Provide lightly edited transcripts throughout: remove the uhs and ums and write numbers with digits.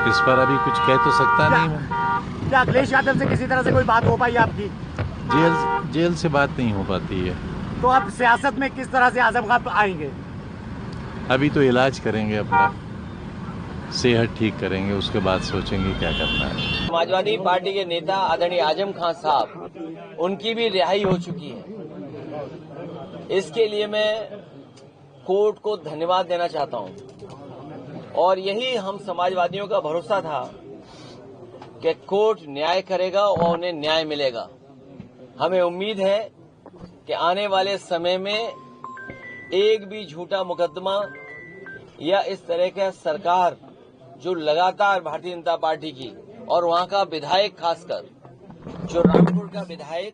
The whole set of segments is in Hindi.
इस पर अभी कुछ कह तो सकता नहीं मैं। क्या अखिलेश यादव से किसी तरह से कोई बात हो पाई आपकी? जेल से बात नहीं हो पाती है। तो आप सियासत में किस तरह से आजम खान आएंगे? अभी तो इलाज करेंगे, अपना सेहत ठीक करेंगे, उसके बाद सोचेंगे क्या करना है। समाजवादी पार्टी के नेता आदरणीय आजम खान साहब, उनकी भी रिहाई हो चुकी है। इसके लिए मैं कोर्ट को धन्यवाद देना चाहता हूं और यही हम समाजवादियों का भरोसा था कि कोर्ट न्याय करेगा और उन्हें न्याय मिलेगा। हमें उम्मीद है कि आने वाले समय में एक भी झूठा मुकदमा या इस तरह का सरकार जो लगातार भारतीय जनता पार्टी की और वहां का विधायक, खासकर जो रामपुर का विधायक,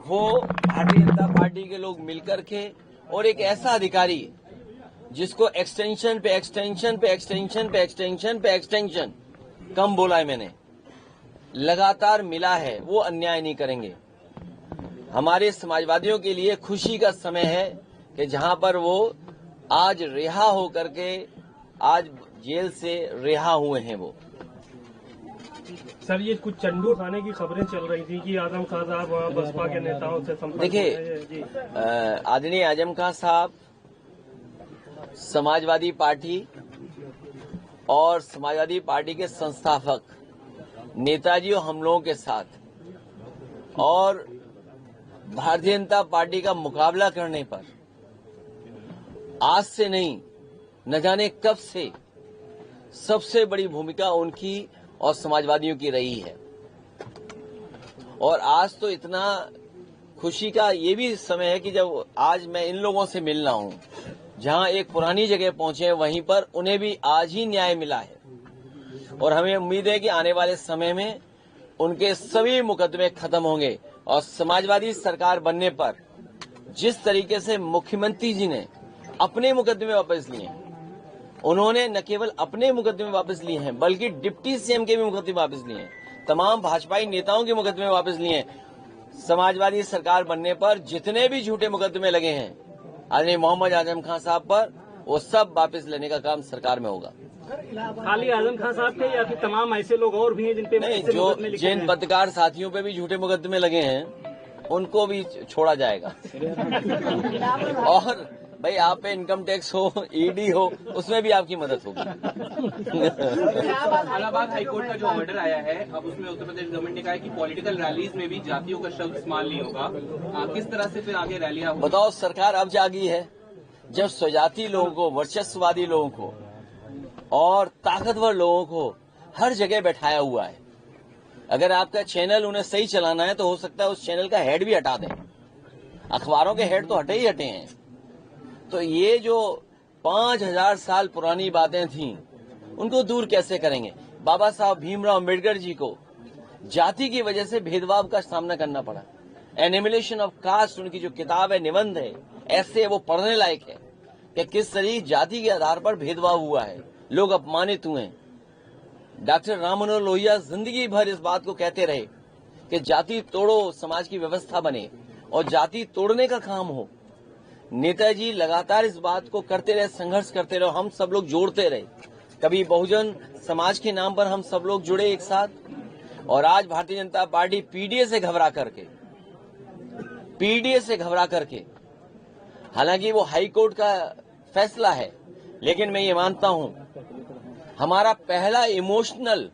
वो भारतीय जनता पार्टी के लोग मिलकर के और एक ऐसा अधिकारी जिसको एक्सटेंशन पे एक्सटेंशन पे एक्सटेंशन पे एक्सटेंशन पे एक्सटेंशन, कम बोला है मैंने, लगातार मिला है, वो अन्याय नहीं करेंगे। हमारे समाजवादियों के लिए खुशी का समय है कि जहां पर वो आज रिहा होकर के आज जेल से रिहा हुए हैं। वो सर, ये कुछ चंडू खाने की खबरें चल रही थी कि आजम खान साहब बसपा के नेताओं से संपर्क। देखिए, आदरणीय आजम खान साहब समाजवादी पार्टी और समाजवादी पार्टी के संस्थापक नेताजी और हम लोगों के साथ और भारतीय जनता पार्टी का मुकाबला करने पर आज से नहीं, न जाने कब से सबसे बड़ी भूमिका उनकी और समाजवादियों की रही है। और आज तो इतना खुशी का ये भी समय है कि जब आज मैं इन लोगों से मिलना हूं, जहां एक पुरानी जगह पहुंचे, वहीं पर उन्हें भी आज ही न्याय मिला है। और हमें उम्मीद है कि आने वाले समय में उनके सभी मुकदमे खत्म होंगे और समाजवादी सरकार बनने पर जिस तरीके से मुख्यमंत्री जी ने अपने मुकदमे वापस लिए, उन्होंने न केवल अपने मुकदमे वापस लिए हैं बल्कि डिप्टी सीएम के भी मुकदमे वापस लिए हैं, तमाम भाजपाई नेताओं के मुकदमे वापस लिए हैं। समाजवादी सरकार बनने पर जितने भी झूठे मुकदमे लगे हैं आदरणीय मोहम्मद आजम खान साहब पर, वो सब वापस लेने का काम सरकार में होगा। खाली आजम खान साहब के या फिर तमाम ऐसे लोग और भी हैं जिन पे नहीं, जो जिन पत्रकार साथियों पे भी झूठे मुकदमे लगे हैं उनको भी छोड़ा जाएगा। और भाई, आप पे इनकम टैक्स हो, ईडी हो, उसमें भी आपकी मदद होगी। इलाहाबाद हाईकोर्ट का जो ऑर्डर आया है, अब उसमें उत्तर प्रदेश गवर्नमेंट ने कहा है कि पॉलिटिकल रैलीज में भी जातियों का शब्द इस्तेमाल नहीं होगा। किस तरह से फिर आगे रैलियां होंगी? बताओ, सरकार अब जागी है जब स्वजाति लोगों को, वर्चस्ववादी लोगों को और ताकतवर लोगों को हर जगह बैठाया हुआ है। अगर आपका चैनल उन्हें सही चलाना है तो हो सकता है उस चैनल का हेड भी हटा दें। अखबारों के हेड तो हटे ही हटे हैं। तो ये जो 5000 साल पुरानी बातें थीं, उनको दूर कैसे करेंगे? बाबा साहब भीमराव अम्बेडकर जी को जाति की वजह से भेदभाव का सामना करना पड़ा। एनिमिलेशन ऑफ कास्ट उनकी जो किताब है, निबंध है, ऐसे वो पढ़ने लायक है कि किस तरह जाति के आधार पर भेदभाव हुआ है, लोग अपमानित हुए हैं। डॉक्टर राम मनोहर लोहिया जिंदगी भर इस बात को कहते रहे कि जाति तोड़ो, समाज की व्यवस्था बने, और जाति तोड़ने का काम हो। नेताजी लगातार इस बात को करते रहे, संघर्ष करते रहे, हम सब लोग जोड़ते रहे। कभी बहुजन समाज के नाम पर हम सब लोग जुड़े एक साथ, और आज भारतीय जनता पार्टी पीडीए से घबरा करके, हालांकि वो हाई कोर्ट का फैसला है, लेकिन मैं ये मानता हूं हमारा पहला इमोशनल,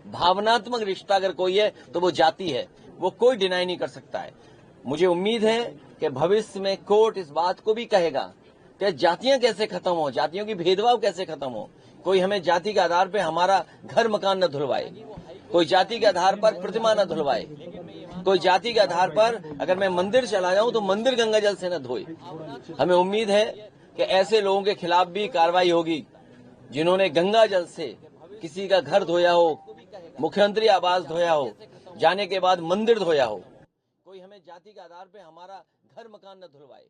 भावनात्मक रिश्ता अगर कोई है तो वो जाति है। वो कोई डिनाई नहीं कर सकता है। मुझे उम्मीद है कि भविष्य में कोर्ट इस बात को भी कहेगा कि जातियां कैसे खत्म हो, जातियों की भेदभाव कैसे खत्म हो। कोई हमें जाति के आधार पर हमारा घर मकान न धुलवाए, कोई जाति के आधार पर प्रतिमा न धुलवाए, कोई जाति के आधार पर अगर मैं मंदिर चला जाऊं तो मंदिर गंगा जल से न धोए। हमें उम्मीद है कि ऐसे लोगों के खिलाफ भी कार्रवाई होगी जिन्होंने गंगा जल से किसी का घर धोया हो, मुख्यमंत्री आवास धोया हो, जाने के बाद मंदिर धोया हो। कोई हमें जाति के आधार पर हमारा घर मकान न धुलवाए।